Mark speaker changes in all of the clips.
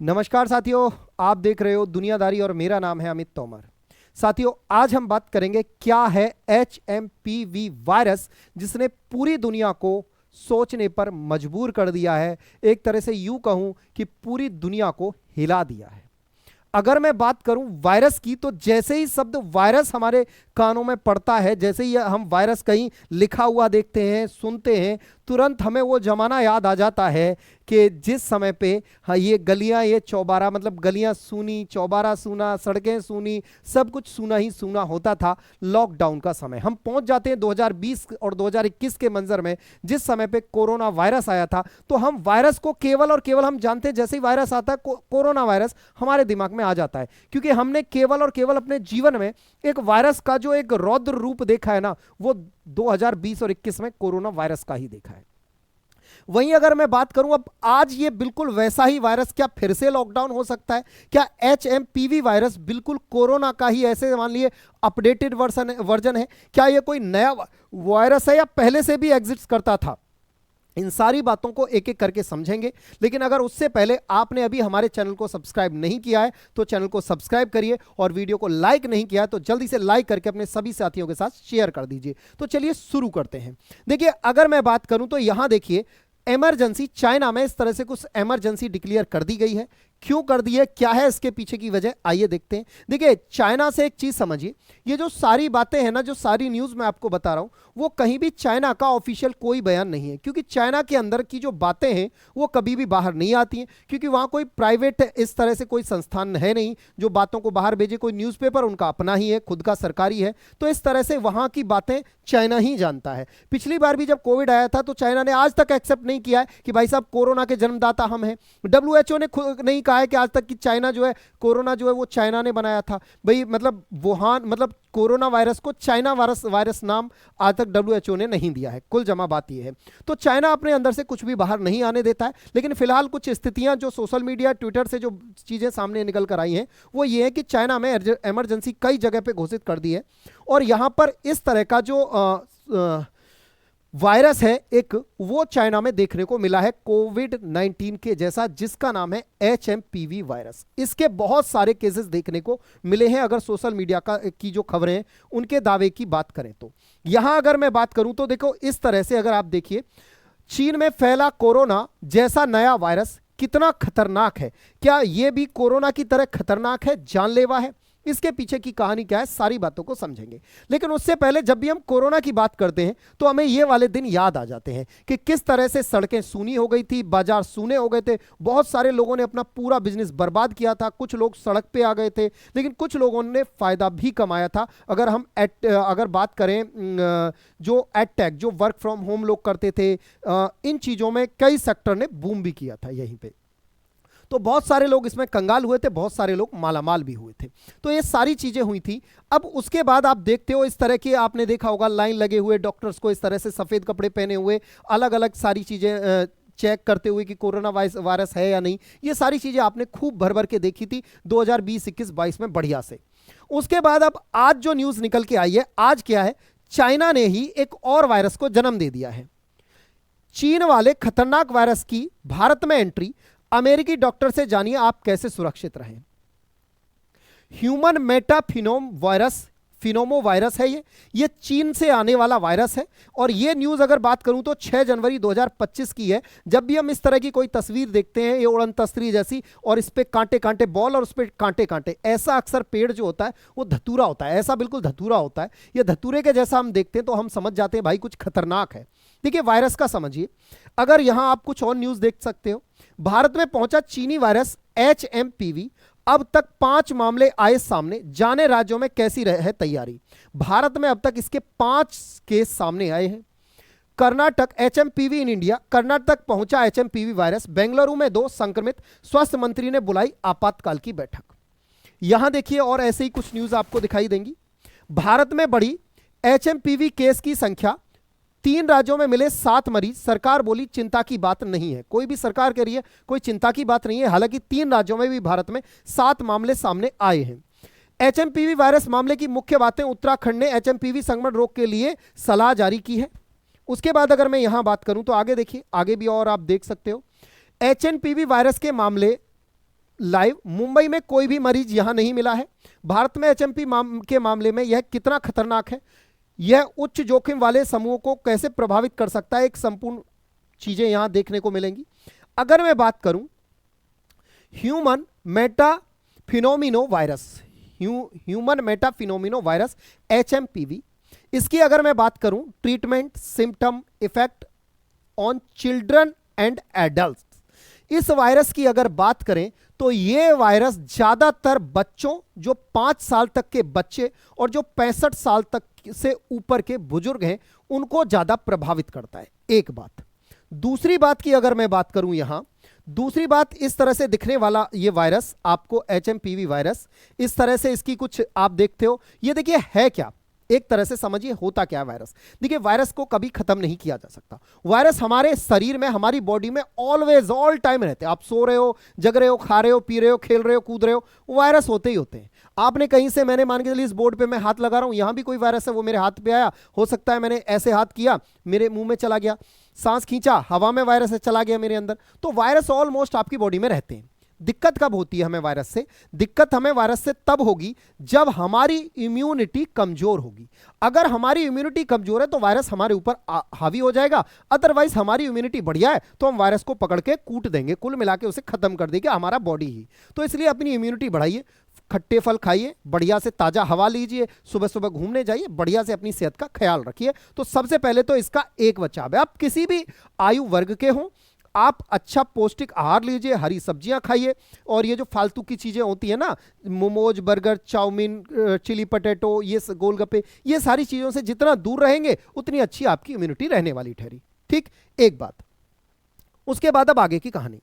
Speaker 1: नमस्कार साथियों, आप देख रहे हो दुनियादारी और मेरा नाम है अमित तोमर। साथियों, आज हम बात करेंगे क्या है HMPV वायरस, जिसने पूरी दुनिया को सोचने पर मजबूर कर दिया है। एक तरह से यूं कहूं कि पूरी दुनिया को हिला दिया है। अगर मैं बात करूं वायरस की, तो जैसे ही शब्द वायरस हमारे कानों में पड़ता है, जैसे ही हम वायरस कहीं लिखा हुआ देखते हैं, सुनते हैं, तुरंत हमें वो जमाना याद आ जाता है कि जिस समय पे हाँ ये गलियां, ये चौबारा, मतलब गलियां सूनी, चौबारा सूना, सड़कें सूनी, सब कुछ सूना ही सूना होता था। लॉकडाउन का समय हम पहुंच जाते हैं 2020 और 2021 के मंजर में, जिस समय पे कोरोना वायरस आया था। तो हम वायरस को केवल और केवल हम जानते हैं, जैसे ही वायरस आता है कोरोना वायरस हमारे दिमाग में आ जाता है, क्योंकि हमने केवल और केवल अपने जीवन में एक वायरस का जो एक रौद्र रूप देखा है ना, वो 2020 और 21 में कोरोना वायरस का ही देखा है। वहीं अगर मैं बात करूं अब आज, ये बिल्कुल वैसा ही वायरस, क्या फिर से लॉकडाउन हो सकता है? क्या HMPV वायरस बिल्कुल कोरोना का ही, ऐसे मान लिए अपडेटेड वर्जन है? क्या ये कोई नया वायरस है या पहले से भी एग्जिस्ट करता था? इन सारी बातों को एक एक करके समझेंगे, लेकिन अगर उससे पहले आपने अभी हमारे चैनल को सब्सक्राइब नहीं किया है तो चैनल को सब्सक्राइब करिए, और वीडियो को लाइक नहीं किया है तो जल्दी से लाइक करके अपने सभी साथियों के साथ शेयर कर दीजिए। तो चलिए शुरू करते हैं। देखिए, अगर मैं बात करूं तो यहां देखिए, इमरजेंसी चाइना में इस तरह से कुछ इमरजेंसी डिक्लेयर कर दी गई है। क्यों कर दी है, क्या है इसके पीछे की वजह, आइए देखते हैं। देखिए, चाइना से एक चीज समझिए, ये जो सारी बातें हैं ना, जो सारी न्यूज मैं आपको बता रहा हूं, वो कहीं भी चाइना का ऑफिशियल कोई बयान नहीं है, क्योंकि चाइना के अंदर की जो बातें हैं वो कभी भी बाहर नहीं आती हैं, क्योंकि वहां कोई प्राइवेट इस तरह से कोई संस्थान है नहीं जो बातों को बाहर भेजे। कोई न्यूज़पेपर उनका अपना ही है, खुद का सरकारी है, तो इस तरह से वहां की बातें चाइना ही जानता है। पिछली बार भी जब कोविड आया था तो चाइना ने आज तक एक्सेप्ट नहीं किया है कि भाई साहब कोरोना के जन्मदाता हम हैं। WHO ने नहीं कहा है कि आज तक कि चाइना जो है, कोरोना जो है वो चाइना ने बनाया था। भाई मतलब वुहान, मतलब कोरोना वायरस को चाइना वायरस नाम आज तक WHO ने नहीं दिया है। कुल जमा बात यह है। तो चाइना अपने अंदर से कुछ भी बाहर नहीं आने देता है, लेकिन फिलहाल कुछ स्थितियां जो सोशल मीडिया, ट्विटर से जो चीजें सामने निकल कर आई हैं वो ये है कि चाइना में इमरजेंसी कई जगह पे घोषित कर दी है, और यहां पर इस तरह का जो वायरस है एक, वो चाइना में देखने को मिला है कोविड-19 के जैसा, जिसका नाम है HMPV वायरस। इसके बहुत सारे केसेस देखने को मिले हैं, अगर सोशल मीडिया की जो खबरें हैं उनके दावे की बात करें तो। यहां अगर मैं बात करूं तो देखो, इस तरह से अगर आप देखिए, चीन में फैला कोरोना जैसा नया वायरस कितना खतरनाक है। क्या यह भी कोरोना की तरह खतरनाक है, जानलेवा है? इसके पीछे की कहानी क्या है, सारी बातों को समझेंगे। लेकिन उससे पहले, जब भी हम कोरोना की बात करते हैं तो हमें ये वाले दिन याद आ जाते हैं कि किस तरह से सड़कें सूनी हो गई थी, बाजार सूने हो गए थे, बहुत सारे लोगों ने अपना पूरा बिजनेस बर्बाद किया था, कुछ लोग सड़क पे आ गए थे, लेकिन कुछ लोगों ने फायदा भी कमाया था। अगर हम अगर बात करें जो एडटेक, जो वर्क फ्रॉम होम लोग करते थे, इन चीजों में कई सेक्टर ने बूम भी किया था यहीं पे। तो बहुत सारे लोग इसमें कंगाल हुए थे, बहुत सारे लोग मालामाल भी हुए थे। तो ये सारी चीजें हुई थी। अब उसके बाद आप देखते हो, इस तरह की आपने देखा होगा लाइन लगे हुए डॉक्टर्स को, इस तरह से सफेद कपड़े पहने हुए, अलग अलग सारी चीजें चेक करते हुए कि कोरोना वायरस है या नहीं। ये सारी चीजें आपने खूब भर भर के देखी थी 2020, 21, 22 में बढ़िया से। उसके बाद अब आज जो न्यूज निकल के आई है, आज क्या है, चाइना ने ही एक और वायरस को जन्म दे दिया है। चीन वाले खतरनाक वायरस की भारत में एंट्री, अमेरिकी डॉक्टर से जानिए आप कैसे सुरक्षित रहें। ह्यूमन मेटाफिनोम वायरस, फिनोमो वायरस है ये चीन से आने वाला वायरस है। और ये न्यूज अगर बात करूं तो 6 जनवरी 2025 की है। जब भी हम इस तरह की कोई तस्वीर देखते हैं, ये उड़न तस्वीर जैसी, और इस पे कांटे कांटे बॉल और उस पे कांटे कांटे, ऐसा अक्सर पेड़ जो होता है वो धतूरा होता है, ऐसा बिल्कुल धतूरा होता है। ये धतूरे के जैसा हम देखते हैं तो हम समझ जाते हैं भाई कुछ खतरनाक है। देखिए, वायरस का समझिए। अगर यहां आप कुछ और न्यूज देख सकते हो, भारत में पहुंचा चीनी वायरस HMPV, अब तक 5 मामले आए सामने, जाने राज्यों में कैसी है तैयारी। भारत में अब तक इसके 5 केस सामने आए हैं। Karnataka, HMPV in India, Karnataka पहुंचा HMPV वायरस, बेंगलुरु में 2 संक्रमित, स्वास्थ्य मंत्री ने बुलाई आपातकाल की बैठक। यहां देखिए, और ऐसे ही कुछ न्यूज आपको दिखाई देंगी। भारत में बढ़ी HMPV केस की संख्या, 3 राज्यों में मिले 7 मरीज, सरकार बोली चिंता की बात नहीं है। कोई भी सरकार कह रही है कोई चिंता की बात नहीं है, हालांकि 3 राज्यों में भी भारत में 7 मामले सामने आए हैं। HMPV वायरस मामले की मुख्य बातें, उत्तराखंड ने HMPV संक्रमण रोक के लिए सलाह जारी की है। उसके बाद अगर मैं यहां बात करूं तो आगे देखिए, आगे भी और आप देख सकते हो। HMPV वायरस के मामले लाइव, मुंबई में कोई भी मरीज यहां नहीं मिला है। भारत में एचएमपी के मामले में यह कितना खतरनाक है, यह उच्च जोखिम वाले समूहों को कैसे प्रभावित कर सकता है, एक संपूर्ण चीजें यहां देखने को मिलेंगी। अगर मैं बात करूं human metapneumovirus, human metapneumovirus HMPV, इसकी अगर मैं बात करूं treatment, symptom, effect on children and adult, इस वायरस की अगर बात करें तो यह वायरस ज्यादातर बच्चों, जो 5 साल तक के बच्चे और जो 65 साल तक से ऊपर के बुजुर्ग हैं, उनको ज्यादा प्रभावित करता है, एक बात। दूसरी बात की अगर मैं बात करूं यहां, दूसरी बात, इस तरह से दिखने वाला ये वायरस आपको एचएमपीवी वायरस, इस तरह से इसकी कुछ आप देखते हो, ये देखिए है क्या, एक तरह से समझिए होता क्या है वायरस। देखिए वायरस को कभी खत्म नहीं किया जा सकता, वायरस हमारे शरीर में, हमारी बॉडी में ऑलवेज ऑल टाइम रहते हैं। आप सो रहे हो, जग रहे हो, खा रहे हो, पी रहे हो, खेल रहे हो, कूद रहे हो, वायरस होते ही होते हैं। आपने कहीं से, मैंने मान के चलिए इस बोर्ड पे मैं हाथ लगा रहा हूं, यहां भी कोई वायरस है, वो मेरे हाथ पे आया, हो सकता है मैंने ऐसे हाथ किया, मेरे मुंह में चला गया, सांस खींचा, हवा में वायरस है, चला गया मेरे अंदर। तो वायरस ऑलमोस्ट आपकी बॉडी में रहते हैं। दिक्कत कब होती है हमें वायरस से? दिक्कत हमें वायरस से तब होगी जब हमारी इम्यूनिटी कमजोर होगी। अगर हमारी इम्यूनिटी कमजोर है तो वायरस हमारे ऊपर हावी हो जाएगा, अदरवाइज हमारी इम्यूनिटी बढ़िया है तो हम वायरस को पकड़ के कूट देंगे, कुल मिला के उसे खत्म कर देगा हमारा बॉडी ही। तो इसलिए अपनी इम्यूनिटी बढ़ाइए, खट्टे फल खाइए, बढ़िया से ताजा हवा लीजिए, सुबह सुबह घूमने जाइए, बढ़िया से अपनी सेहत का ख्याल रखिए। तो सबसे पहले तो इसका एक बचाव है। आप किसी भी आयु वर्ग के हों, आप अच्छा पौष्टिक आहार लीजिए, हरी सब्जियां खाइए, और ये जो फालतू की चीजें होती है ना, momos, burger, chow mein, chilli potato, ये गोलगप्पे, ये सारी चीजों से जितना दूर रहेंगे उतनी अच्छी आपकी इम्यूनिटी रहने वाली ठहरी। ठीक, एक बात। उसके बाद अब आगे की कहानी।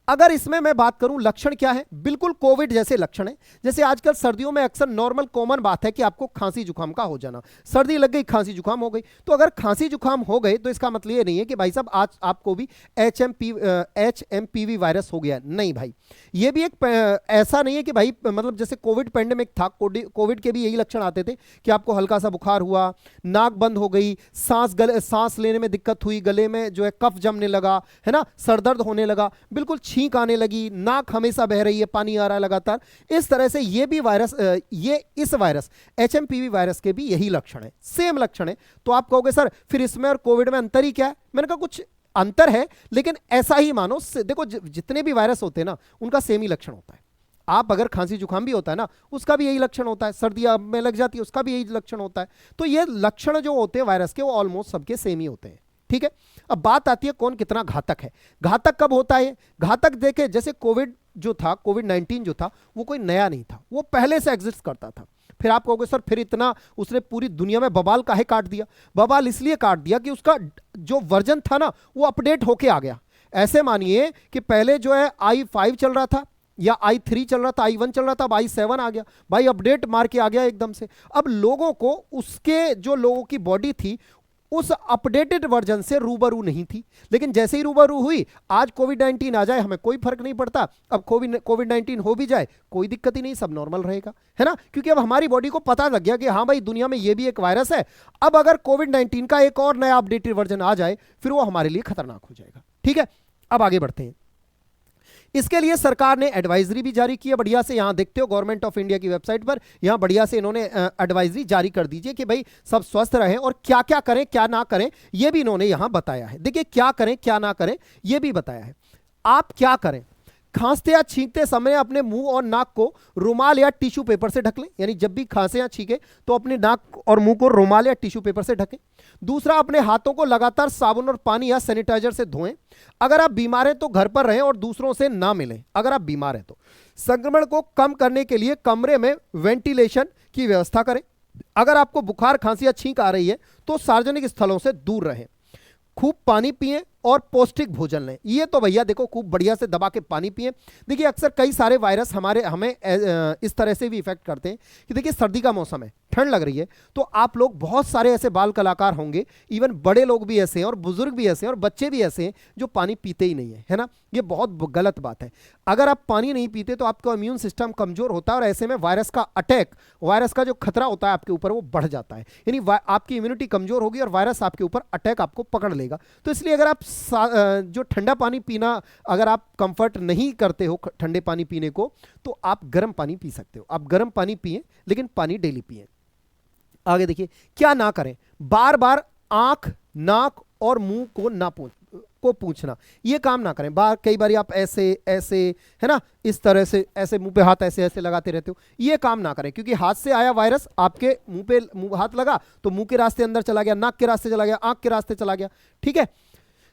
Speaker 1: अगर इसमें मैं बात करूं लक्षण क्या है, बिल्कुल कोविड जैसे लक्षण है। जैसे आजकल सर्दियों में अक्सर नॉर्मल कॉमन बात है कि आपको खांसी जुकाम का हो जाना, सर्दी लग गई, खांसी जुकाम हो गई। तो अगर खांसी जुकाम हो गए तो इसका मतलब ये नहीं है कि भाई साहब आज आपको भी एचएमपीवी वायरस हो गया, नहीं भाई। ये भी एक ऐसा नहीं है कि भाई मतलब जैसे कोविड पैंडेमिक था, कोविड के भी यही लक्षण आते थे कि आपको हल्का सा बुखार हुआ, नाक बंद हो गई, सांस लेने में दिक्कत हुई, गले में जो है कफ जमने लगा, है ना, सरदर्द होने लगा, बिल्कुल छींक आने लगी, नाक हमेशा बह रही है, पानी आ रहा है लगातार। इस तरह से ये भी वायरस, इस वायरस एचएमपीवी वायरस के भी यही लक्षण है, सेम लक्षण है। तो आप कहोगे सर फिर इसमें और कोविड में अंतर ही क्या है? मैंने कहा कुछ अंतर है, लेकिन ऐसा ही मानो। देखो जितने भी वायरस होते हैं ना, उनका सेम ही लक्षण होता है। आप अगर खांसी जुकाम भी होता है ना, उसका भी यही लक्षण होता है, सर्दियां में लग जाती है, उसका भी यही लक्षण होता है। तो ये लक्षण जो होते हैं वायरस के, वो ऑलमोस्ट सबके सेम ही होते हैं। ठीक है, अब बात आती है कौन कितना घातक है। घातक कब होता है? घातक देखे, जैसे कोविड जो था, कोविड-19 जो था, वो कोई नया नहीं था, वो पहले से एग्जिस्ट करता था। फिर आप कहोगे सर फिर इतना उसने पूरी दुनिया में बवाल काहे काट दिया? बवाल इसलिए काट दिया कि उसका जो वर्जन था ना, वो अपडेट होके आ गया। ऐसे मानिए कि पहले जो है i5 चल रहा था, या i3 चल रहा था, i1 चल रहा था, अब i7 आ गया, भाई अपडेट मार के आ गया एकदम से। अब लोगों को, उसके जो लोगों की बॉडी थी उस अपडेटेड वर्जन से रूबरू नहीं थी, लेकिन जैसे ही रूबरू हुई, आज कोविड-19 आ जाए हमें कोई फर्क नहीं पड़ता, अब कोविड-19 हो भी जाए कोई दिक्कत ही नहीं, सब नॉर्मल रहेगा, है ना, क्योंकि अब हमारी बॉडी को पता लग गया कि हाँ भाई दुनिया में ये भी एक वायरस है। अब अगर कोविड-19 का एक और नया अपडेटेड वर्जन आ जाए, फिर वो हमारे लिए खतरनाक हो जाएगा। ठीक है, अब आगे बढ़ते हैं। इसके लिए सरकार ने एडवाइजरी भी जारी की है, बढ़िया से यहां देखते हो गवर्नमेंट ऑफ इंडिया की वेबसाइट पर, यहां बढ़िया से इन्होंने एडवाइजरी जारी कर दीजिए कि भाई सब स्वस्थ रहें, और क्या क्या करें क्या ना करें ये भी इन्होंने यहां बताया है। देखिए क्या करें क्या ना करें ये भी बताया है। आप क्या करें, खांसते या छींकते समय अपने मुंह और नाक को रुमाल या टिश्यू पेपर से ढक लें, यानी जब भी खांसे या छींके तो अपने नाक और मुंह को रुमाल या टिश्यू पेपर से ढकें। दूसरा, अपने हाथों को लगातार साबुन और पानी या सैनिटाइजर से धोएं। अगर आप बीमार हैं तो घर पर रहें और दूसरों से ना मिलें। अगर आप बीमार हैं तो संक्रमण को कम करने के लिए कमरे में वेंटिलेशन की व्यवस्था करें। अगर आपको बुखार, खांसी या छींक आ रही है तो सार्वजनिक स्थलों से दूर रहें। खूब पानी पिएं और पौष्टिक भोजन लें। ये तो भैया देखो खूब बढ़िया से दबा के पानी पिएं। देखिए अक्सर कई सारे वायरस हमें इस तरह से भी इफेक्ट करते हैं कि देखिए सर्दी का मौसम है, ठंड लग रही है, तो आप लोग बहुत सारे ऐसे बाल कलाकार होंगे, इवन बड़े लोग भी ऐसे हैं और बुजुर्ग भी ऐसे हैं और बच्चे भी ऐसे हैं जो पानी पीते ही नहीं है ना। ये बहुत गलत बात है। अगर आप पानी नहीं पीते तो आपका इम्यून सिस्टम कमजोर होता है और ऐसे में वायरस का अटैक, वायरस का जो खतरा होता है आपके ऊपर वो बढ़ जाता है, यानी आपकी इम्यूनिटी कमजोर होगी और वायरस आपके ऊपर अटैक आपको पकड़ लेगा। तो इसलिए अगर आप जो ठंडा पानी पीना, अगर आप कंफर्ट नहीं करते हो ठंडे पानी पीने को, तो आप गर्म पानी पी सकते हो। आप गर्म पानी पिए, लेकिन पानी डेली पिए। आगे देखिए, क्या ना करें, बार बार आंख, नाक और मुंह को पूछना, ये काम ना करें। कई बार आप ऐसे ऐसे, है ना, इस तरह से ऐसे मुंह पे हाथ ऐसे ऐसे लगाते रहते हो, ये काम ना करें, क्योंकि हाथ से आया वायरस आपके मुंह पे हाथ लगा तो मुंह के रास्ते अंदर चला गया, नाक के रास्ते चला गया, आंख के रास्ते चला गया। ठीक है।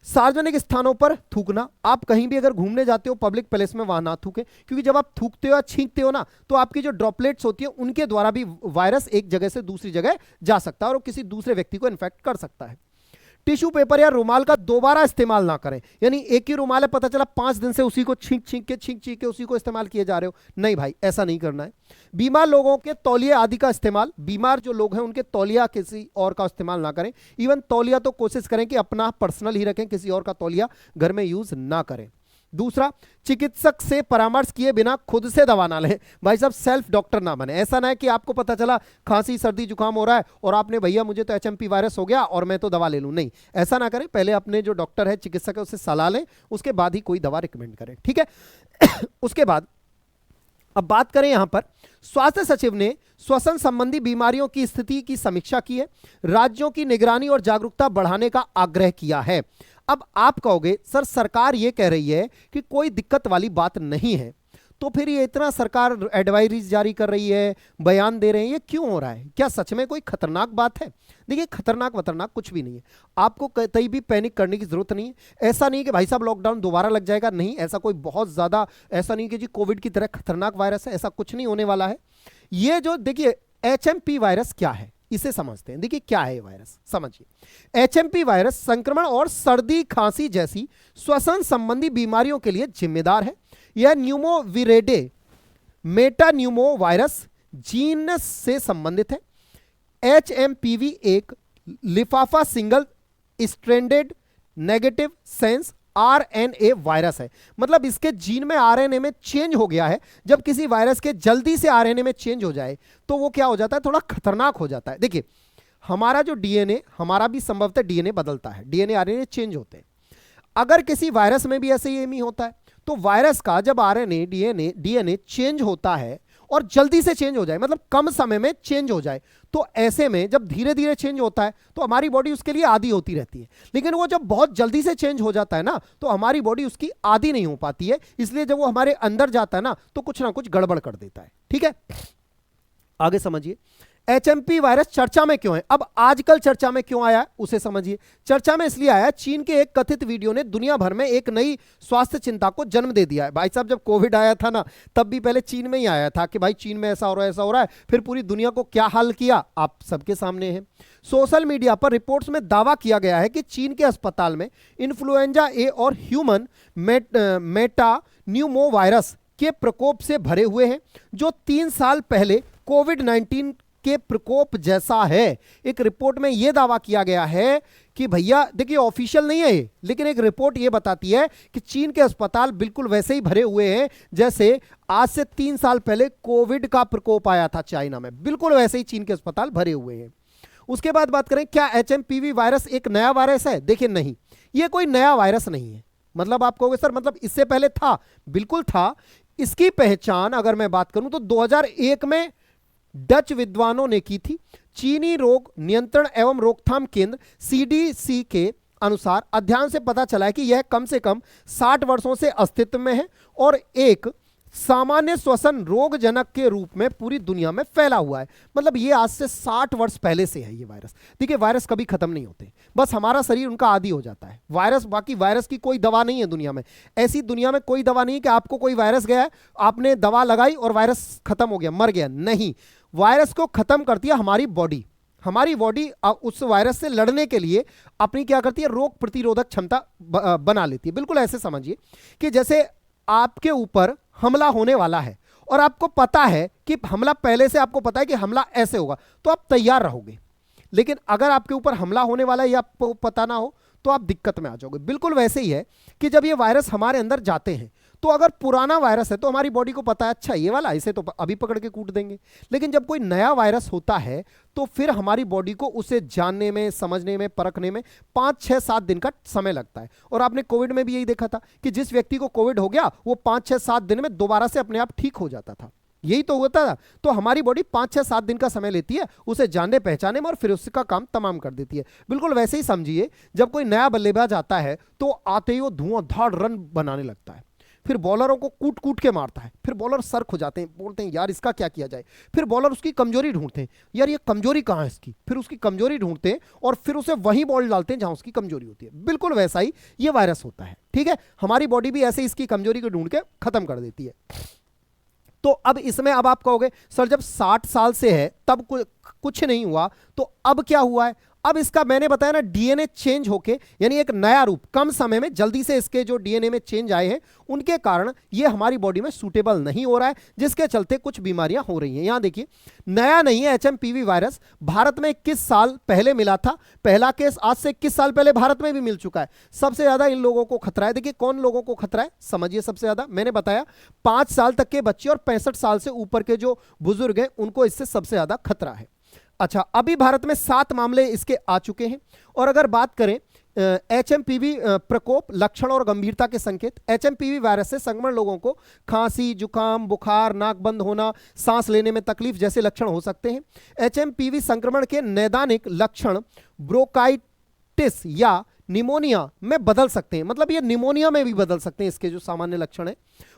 Speaker 1: सार्वजनिक स्थानों पर थूकना, आप कहीं भी अगर घूमने जाते हो पब्लिक प्लेस में, वहां ना थूकें, क्योंकि जब आप थूकते हो या छींकते हो ना, तो आपकी जो ड्रॉपलेट्स होती है उनके द्वारा भी वायरस एक जगह से दूसरी जगह जा सकता है और वो किसी दूसरे व्यक्ति को इन्फेक्ट कर सकता है। टिश्यू पेपर या रुमाल का दोबारा इस्तेमाल ना करें, यानी एक ही रुमाल है, पता चला 5 दिन से उसी को छींक के उसी को इस्तेमाल किए जा रहे हो, नहीं भाई, ऐसा नहीं करना है। बीमार लोगों के तौलिया आदि का इस्तेमाल, बीमार जो लोग हैं उनके तौलिया किसी और का इस्तेमाल ना करें। इवन तौलिया तो कोशिश करें कि अपना पर्सनल ही रखें, किसी और का तौलिया घर में यूज ना करें। दूसरा, चिकित्सक से परामर्श किए बिना खुद से दवा ना लें। भाई साहब, सेल्फ डॉक्टर ना बने। ऐसा ना है कि आपको पता चला खांसी सर्दी जुकाम हो रहा है और आपने, भैया मुझे तो एचएमपी वायरस हो गया और मैं तो दवा ले लूं, नहीं, ऐसा ना करें। पहले अपने जो डॉक्टर है, चिकित्सक है, उससे सलाह लें, उसके बाद ही कोई दवा रिकमेंड करें। ठीक है। उसके बाद अब बात करें, यहां पर स्वास्थ्य सचिव ने श्वसन संबंधी बीमारियों की स्थिति की समीक्षा की है, राज्यों की निगरानी और जागरूकता बढ़ाने का आग्रह किया है। अब आप कहोगे सर, सरकार ये कह रही है कि कोई दिक्कत वाली बात नहीं है, तो फिर ये इतना सरकार एडवाइजरीज जारी कर रही है, बयान दे रहे हैं, ये क्यों हो रहा है? क्या सच में कोई खतरनाक बात है? देखिए, खतरनाक कुछ भी नहीं है, आपको कहीं भी पैनिक करने की जरूरत नहीं है। ऐसा नहीं कि भाई साहब लॉकडाउन दोबारा लग जाएगा, नहीं, ऐसा कोई बहुत ज्यादा, ऐसा नहीं कि जी कोविड की तरह खतरनाक वायरस है, ऐसा कुछ नहीं होने वाला है। ये जो देखिए एचएमपी वायरस क्या है, इसे समझते हैं। देखिए क्या है ये वायरस, समझिए। एचएमपी वायरस संक्रमण और सर्दी खांसी जैसी श्वसन संबंधी बीमारियों के लिए जिम्मेदार है। यह न्यूमोविरेडे मेटान्यूमो वायरस जीनस से संबंधित है। एचएमपीवी एक लिफाफा single stranded negative sense RNA virus है, मतलब इसके जीन में आरएनए में चेंज हो गया है। जब किसी वायरस के जल्दी से आरएनए में चेंज हो जाए तो वो क्या हो जाता है, थोड़ा खतरनाक हो जाता है। देखिए, हमारा जो डीएनए, हमारा भी संभवतः डीएनए बदलता है, डीएनए आरएनए चेंज होते हैं। अगर किसी वायरस में भी ऐसे ही होता है, तो वायरस का जब आरएनए डीएनए चेंज होता है और जल्दी से चेंज हो जाए, मतलब कम समय में चेंज हो जाए, तो ऐसे में जब धीरे धीरे चेंज होता है तो हमारी बॉडी उसके लिए आदी होती रहती है। लेकिन वो जब बहुत जल्दी से चेंज हो जाता है ना, तो हमारी बॉडी उसकी आदी नहीं हो पाती है, इसलिए जब वो हमारे अंदर जाता है ना कुछ गड़बड़ कर देता है। ठीक है, आगे समझिए। एचएमपी वायरस चर्चा में क्यों है? अब आजकल चर्चा में क्यों आया उसे समझिए। चर्चा में इसलिए आया, चीन के एक कथित वीडियो ने दुनिया भर में एक नई स्वास्थ्य चिंता को जन्म दे दिया है। भाई साहब, जब कोविड आया था ना, तब भी पहले चीन में ही आया था कि भाई चीन में ऐसा हो रहा है, फिर पूरी दुनिया को क्या हाल किया आप सबके सामने है। सोशल मीडिया पर रिपोर्ट्स में दावा किया गया है कि चीन के अस्पताल में इन्फ्लुएंजा ए और ह्यूमन मेटान्यूमो वायरस के प्रकोप से भरे हुए हैं, जो 3 साल पहले कोविड-19 के प्रकोप जैसा है। एक रिपोर्ट में यह दावा किया गया है कि भैया देखिए, ऑफिशियल नहीं है ये, लेकिन एक रिपोर्ट यह बताती है कि चीन के अस्पताल बिल्कुल वैसे ही भरे हुए हैं जैसे आज से 3 साल पहले कोविड का प्रकोप आया था चाइना में, बिल्कुल वैसे ही चीन के अस्पताल भरे हुए हैं। उसके बाद बात करें, क्या एचएमपीवी वायरस एक नया वायरस है? देखिए नहीं, यह कोई नया वायरस नहीं है। मतलब आप कहोगे सर, मतलब इससे पहले था? बिल्कुल था। इसकी पहचान अगर मैं बात करूं तो 2001 में डच विद्वानों ने की थी। चीनी रोग नियंत्रण एवं रोकथाम केंद्र सीडीसी के अनुसार अध्ययन से पता चला है कि यह कम से कम 60 वर्षों से अस्तित्व में है और एक सामान्य श्वसन रोगजनक के रूप में पूरी दुनिया में फैला हुआ है। मतलब ये आज से 60 वर्ष पहले से है ये वायरस। देखिए, वायरस कभी खत्म नहीं होते, बस हमारा शरीर उनका आदी हो जाता है। वायरस, बाकी वायरस की कोई दवा नहीं है दुनिया में। ऐसी दुनिया में कोई दवा नहीं है कि आपको कोई वायरस गया है, आपने दवा लगाई और वायरस खत्म हो गया, मर गया। नहीं, वायरस को खत्म करती है हमारी बॉडी। हमारी बॉडी उस वायरस से लड़ने के लिए अपनी क्या करती है, रोग प्रतिरोधक क्षमता बना लेती है। बिल्कुल ऐसे समझिए कि जैसे आपके ऊपर हमला होने वाला है और आपको पता है कि हमला, पहले से आपको पता है कि हमला ऐसे होगा, तो आप तैयार रहोगे। लेकिन अगर आपके ऊपर हमला होने वाला है या आपको पता ना हो, तो आप दिक्कत में आ जाओगे। बिल्कुल वैसे ही है कि जब ये वायरस हमारे अंदर जाते हैं तो अगर पुराना वायरस है तो हमारी बॉडी को पता है अच्छा ये वाला, इसे तो अभी पकड़ के कूट देंगे। लेकिन जब कोई नया वायरस होता है तो फिर हमारी बॉडी को उसे जानने में, समझने में, परखने में 5, 6, 7 दिन का समय लगता है। और आपने कोविड में भी यही देखा था कि जिस व्यक्ति को कोविड हो गया वो 5, 6, 7 दिन में दोबारा से अपने आप ठीक हो जाता था। यही तो होता था। तो हमारी बॉडी 5, 6, 7 दिन का समय लेती है उसे जानने पहचाने में और फिर उसका काम तमाम कर देती है। बिल्कुल वैसे ही समझिए, जब कोई नया बल्लेबाज आता है तो आते ही वो धुआंधार रन बनाने लगता है, फिर बॉलरों को कूट कूट के मारता है, फिर बॉलर सर खो जाते हैं, बोलते हैं यार इसका क्या किया जाए। फिर बॉलर उसकी कमजोरी ढूंढते हैं, यार ये कमजोरी कहाँ है इसकी, फिर उसकी कमजोरी ढूंढते हैं और फिर उसे वही बॉल डालते हैं जहां उसकी कमजोरी होती है। बिल्कुल वैसा ही ये वायरस होता है। ठीक है, हमारी बॉडी भी ऐसे इसकी कमजोरी को ढूंढ के खत्म कर देती है। तो अब इसमें अब आप कहोगे सर जब 60 साल से है तब कुछ नहीं हुआ, तो अब क्या हुआ है? अब इसका मैंने बताया ना, डीएनए चेंज होके, यानी एक नया रूप, कम समय में जल्दी से इसके जो डीएनए में चेंज आए हैं उनके कारण ये हमारी बॉडी में सूटेबल नहीं हो रहा है, जिसके चलते कुछ बीमारियां हो रही हैं। यहां देखिए, नया नहीं है एचएमपीवी वायरस, भारत में 21 साल पहले मिला था, पहला केस आज से 21 साल पहले भारत में भी मिल चुका है। सबसे ज्यादा इन लोगों को खतरा है। देखिए कौन लोगों को खतरा है, समझिए। सबसे ज्यादा मैंने बताया 5 साल तक के बच्चे और 65 साल से ऊपर के जो बुजुर्ग हैं उनको इससे सबसे ज्यादा खतरा है। अच्छा, अभी भारत में 7 मामले इसके आ चुके हैं। और अगर बात करें एचएमपीवी प्रकोप, लक्षण और गंभीरता के संकेत, एचएमपीवी वायरस से संक्रमण लोगों को खांसी, जुकाम, बुखार, नाक बंद होना, सांस लेने में तकलीफ जैसे लक्षण हो सकते हैं। एचएमपीवी संक्रमण के नैदानिक लक्षण ब्रोंकाइटिस या निमोनिया में बदल सकते हैं, मतलब ये निमोनिया में भी बदल सकते हैं इसके जो सामान्य लक्षण है।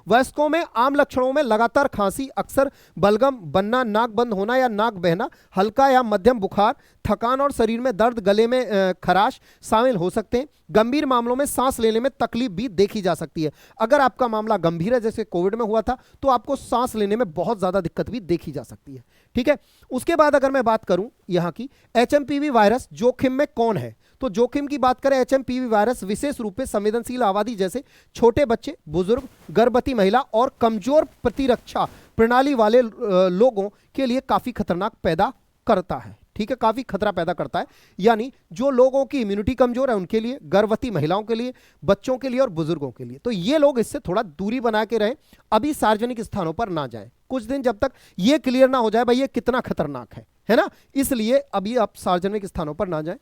Speaker 1: वयस्कों में आम लक्षणों में लगातार खांसी, अक्सर बलगम बनना, नाक बंद होना या नाक बहना, हल्का या मध्यम बुखार, थकान और शरीर में दर्द, गले में खराश शामिल हो सकते हैं। गंभीर मामलों में सांस लेने में तकलीफ भी देखी जा सकती है। अगर आपका मामला गंभीर है जैसे कोविड में हुआ था तो आपको सांस लेने में बहुत ज्यादा दिक्कत भी देखी जा सकती है। ठीक है, उसके बाद अगर मैं बात करूं यहां की एचएमपीवी वायरस जोखिम में कौन है, तो जोखिम की बात करें, एचएमपीवी वायरस विशेष रूप से संवेदनशील आबादी जैसे छोटे बच्चे, बुजुर्ग, गर्भवती महिला और कमजोर प्रतिरक्षा प्रणाली वाले लोगों के लिए काफी खतरनाक पैदा करता है। ठीक है, काफी खतरा पैदा करता है, यानी जो लोगों की इम्यूनिटी कमजोर है उनके लिए, गर्भवती महिलाओं के लिए, बच्चों के लिए और बुजुर्गों के लिए। तो ये लोग इससे थोड़ा दूरी बना के रहें, अभी सार्वजनिक स्थानों पर ना जाएं कुछ दिन, जब तक ये क्लियर ना हो जाए भाई ये कितना खतरनाक है ना, इसलिए अभी आप सार्वजनिक स्थानों पर ना जाएं।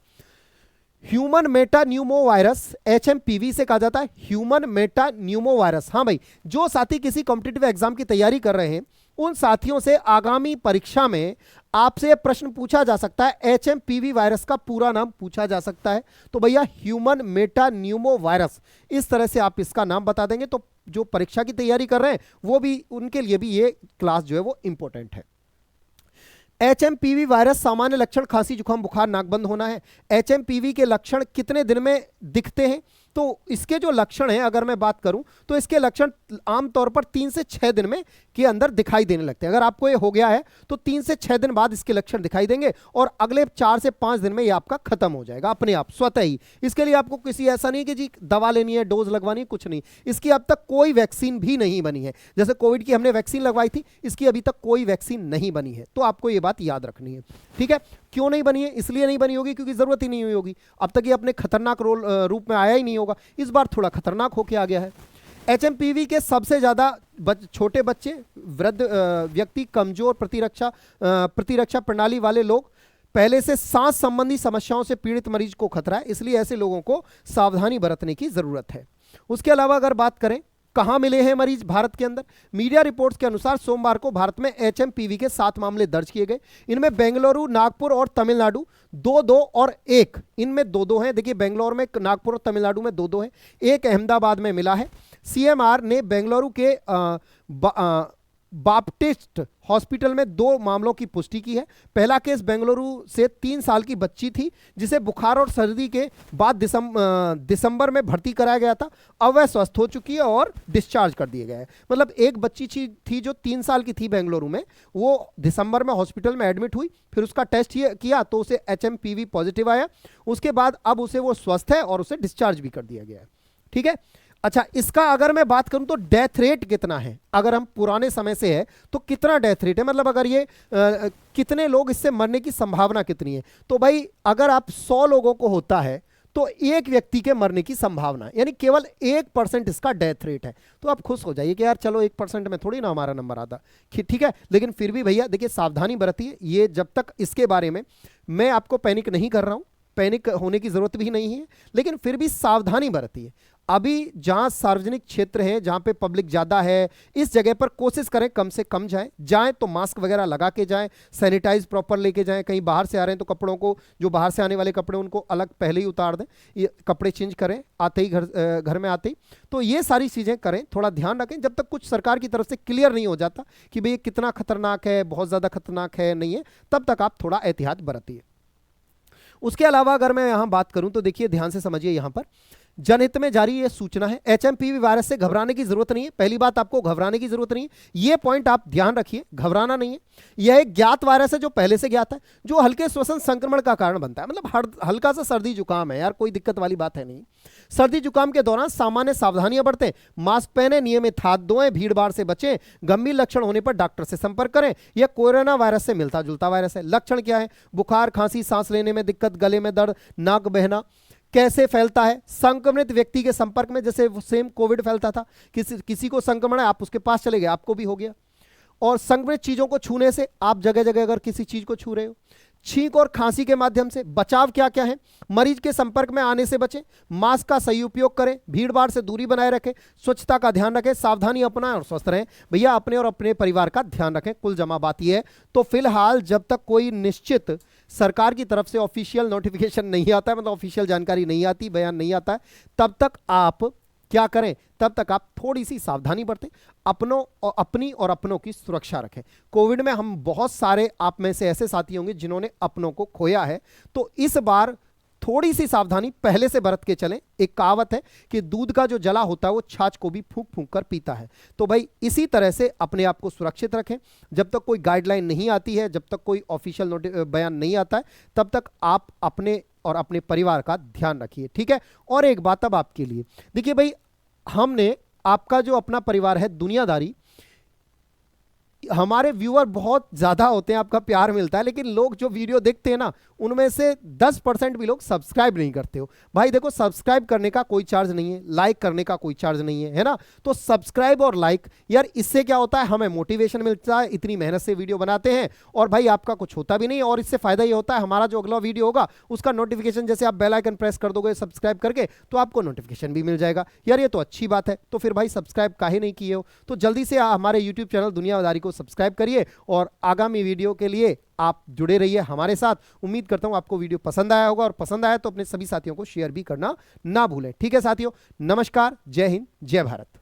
Speaker 1: ह्यूमन मेटान्यूमो वायरस, एचएमपीवी से कहा जाता है ह्यूमन मेटान्यूमो वायरस। हाँ भाई, जो साथी किसी कॉम्पिटिटिव एग्जाम की तैयारी कर रहे हैं उन साथियों से आगामी परीक्षा में आपसे प्रश्न पूछा जा सकता है, एचएमपीवी वायरस का पूरा नाम पूछा जा सकता है। तो भैया ह्यूमन मेटान्यूमो वायरस, इस तरह से आप इसका नाम बता देंगे तो जो परीक्षा की तैयारी कर रहे हैं वो भी, उनके लिए भी ये क्लास जो है वो इंपॉर्टेंट है। एचएमपीवी वायरस सामान्य लक्षण खांसी, जुकाम, बुखार, नाक बंद होना है। एचएमपीवी के लक्षण कितने दिन में दिखते हैं, तो इसके जो लक्षण हैं अगर मैं बात करूं तो इसके लक्षण आमतौर पर 3 से 6 दिन में के अंदर दिखाई देने लगते हैं। अगर आपको ये हो गया है तो 3 से 6 दिन बाद इसके लक्षण दिखाई देंगे और अगले 4 से 5 दिन में ये आपका खत्म हो जाएगा अपने आप स्वतः ही। इसके लिए आपको किसी ऐसा नहीं कि जी दवा लेनी है, डोज लगवानी है, कुछ नहीं। इसकी अब तक कोई वैक्सीन भी नहीं बनी है। जैसे कोविड की हमने वैक्सीन लगवाई थी, इसकी अभी तक कोई वैक्सीन नहीं बनी है, तो आपको ये बात याद रखनी है। ठीक है, क्यों नहीं बनी है? इसलिए नहीं बनी होगी क्योंकि जरूरत ही नहीं हुई होगी, अब तक ये अपने खतरनाक रूप में आया ही नहीं होगा, इस बार थोड़ा खतरनाक होके आ गया है। एचएमपीवी के सबसे ज्यादा छोटे बच्चे, वृद्ध व्यक्ति, कमजोर प्रतिरक्षा प्रणाली वाले लोग, पहले से सांस संबंधी समस्याओं से पीड़ित मरीज को खतरा है, इसलिए ऐसे लोगों को सावधानी बरतने की जरूरत है। उसके अलावा अगर बात करें कहां मिले हैं मरीज भारत के अंदर, मीडिया रिपोर्ट्स के अनुसार सोमवार को भारत में एचएमपीवी के 7 मामले दर्ज किए गए। इनमें बेंगलुरु, नागपुर और तमिलनाडु 2-2 और 1, इनमें 2-2 हैं। देखिए बेंगलुरु में, नागपुर और तमिलनाडु में 2-2 हैं, एक अहमदाबाद में मिला है। सीएमआर ने बेंगलुरु के बाप्टिस्ट हॉस्पिटल में 2 मामलों की पुष्टि की है। पहला केस बेंगलुरु से 3 साल की बच्ची थी जिसे बुखार और सर्दी के बाद दिसंबर में भर्ती कराया गया था। अब वह स्वस्थ हो चुकी है और डिस्चार्ज कर दिया गया है। मतलब एक बच्ची थी जो 3 साल की थी बेंगलुरु में, वो दिसंबर में हॉस्पिटल में एडमिट हुई, फिर उसका टेस्ट किया तो उसे एचएमपीवी पॉजिटिव आया। उसके बाद अब उसे वो स्वस्थ है और उसे डिस्चार्ज भी कर दिया गया है। ठीक है, अच्छा इसका अगर मैं बात करूं तो डेथ रेट कितना है, अगर हम पुराने समय से है तो कितना डेथ रेट है, मतलब अगर ये कितने लोग इससे मरने की संभावना कितनी है। तो भाई अगर आप 100 लोगों को होता है तो एक व्यक्ति के मरने की संभावना है, यानी केवल 1% इसका डेथ रेट है। तो आप खुश हो जाइए कि यार चलो 1% में थोड़ी ना हमारा नंबर आता, ठीक है। लेकिन फिर भी भैया देखिए सावधानी बरतिए। ये जब तक इसके बारे में मैं आपको पैनिक नहीं कर रहा हूं, पैनिक होने की जरूरत भी नहीं है, लेकिन फिर भी सावधानी बरतिए। अभी जहां सार्वजनिक क्षेत्र है, जहां पे पब्लिक ज्यादा है, इस जगह पर कोशिश करें कम से कम जाएं तो मास्क वगैरह लगा के जाएं, सैनिटाइज प्रॉपर लेके जाएं। कहीं बाहर से आ रहे हैं तो कपड़ों को, जो बाहर से आने वाले कपड़े उनको अलग पहले ही उतार दें, ये कपड़े चेंज करें आते ही, घर में आते ही। तो ये सारी चीजें करें, थोड़ा ध्यान रखें जब तक कुछ सरकार की तरफ से क्लियर नहीं हो जाता कि भाई कितना खतरनाक है, बहुत ज्यादा खतरनाक है, नहीं है, तब तक आप थोड़ा एहतियात बरतिए। उसके अलावा अगर मैं यहां बात करूं तो देखिए ध्यान से समझिए, यहां पर जनहित में जारी यह सूचना है, एचएमपीवी वायरस से घबराने की जरूरत नहीं है। पहली बात, आपको घबराने की जरूरत नहीं है, यह पॉइंट आप ध्यान रखिए, घबराना नहीं है। यह एक ज्ञात वायरस है जो पहले से ज्ञात है, जो हल्के श्वसन संक्रमण का कारण बनता है। मतलब हल्का सा सर्दी जुकाम है यार, कोई दिक्कत वाली बात है नहीं। सर्दी जुकाम के दौरान सामान्य सावधानियां बरतें, मास्क पहने, नियमित हाथ धोएं, भीड़ भाड़ से बचें, गंभीर लक्षण होने पर डॉक्टर से संपर्क करें। यह कोरोना वायरस से मिलता जुलता वायरस है। लक्षण क्या है? बुखार, खांसी, सांस लेने में दिक्कत, गले में दर्द, नाक बहना। कैसे फैलता है? संक्रमित व्यक्ति के संपर्क में, जैसे सेम कोविड फैलता था, किसी को संक्रमण है, आप उसके पास चले गए, आपको भी हो गया। और संक्रमित चीजों को छूने से, आप जगह जगह अगर किसी चीज को छू रहे हो। छींक और खांसी के माध्यम से। बचाव क्या क्या है? मरीज के संपर्क में आने से बचें, मास्क का सही उपयोग करें, भीड़ भाड़ से दूरी बनाए रखें, स्वच्छता का ध्यान रखें, सावधानी अपनाएं और स्वस्थ रहें। भैया अपने और अपने परिवार का ध्यान रखें। कुल जमा बात यह है। तो फिलहाल जब तक कोई निश्चित सरकार की तरफ से ऑफिशियल नोटिफिकेशन नहीं आता है, मतलब ऑफिशियल जानकारी नहीं आती, बयान नहीं आता है, तब तक आप क्या करें? तब तक आप थोड़ी सी सावधानी बरतें, अपनी और अपनों की सुरक्षा रखें। कोविड में हम बहुत सारे, आप में से ऐसे साथी होंगे जिन्होंने अपनों को खोया है, तो इस बार थोड़ी सी सावधानी पहले से बरत के चलें। एक कहावत है कि दूध का जो जला होता है वो छाछ को भी फूंक फूंक कर पीता है। तो भाई इसी तरह से अपने आप को सुरक्षित रखें। जब तक कोई गाइडलाइन नहीं आती है, जब तक कोई ऑफिशियल बयान नहीं आता है, तब तक आप अपने और अपने परिवार का ध्यान रखिए, ठीक है। और एक बात अब आपके लिए, देखिए भाई, हमने आपका जो अपना परिवार है दुनियादारी, हमारे व्यूअर बहुत ज्यादा होते हैं, आपका प्यार मिलता है, लेकिन लोग जो वीडियो देखते हैं ना, उनमें से 10% भी लोग सब्सक्राइब नहीं करते हो। भाई देखो, सब्सक्राइब करने का कोई चार्ज नहीं है, लाइक करने का कोई चार्ज नहीं है, है ना। तो सब्सक्राइब और लाइक यार, इससे क्या होता है, हमें मोटिवेशन मिलता है, इतनी मेहनत से वीडियो बनाते हैं, और भाई आपका कुछ होता भी नहीं। और इससे फायदा ये होता है, हमारा जो अगला वीडियो होगा उसका नोटिफिकेशन, जैसे आप बेल आइकन प्रेस कर दोगे सब्सक्राइब करके, तो आपको नोटिफिकेशन भी मिल जाएगा। यार ये तो अच्छी बात है। तो फिर भाई सब्सक्राइब काहे नहीं किए हो? तो जल्दी से हमारे यूट्यूब चैनल दुनियादारी को सब्सक्राइब करिए, और आगामी वीडियो के लिए आप जुड़े रहिए हमारे साथ। उम्मीद करता हूं आपको वीडियो पसंद आया होगा, और पसंद आया तो अपने सभी साथियों को शेयर भी करना ना भूलें। ठीक है साथियों, नमस्कार, जय हिंद, जय भारत।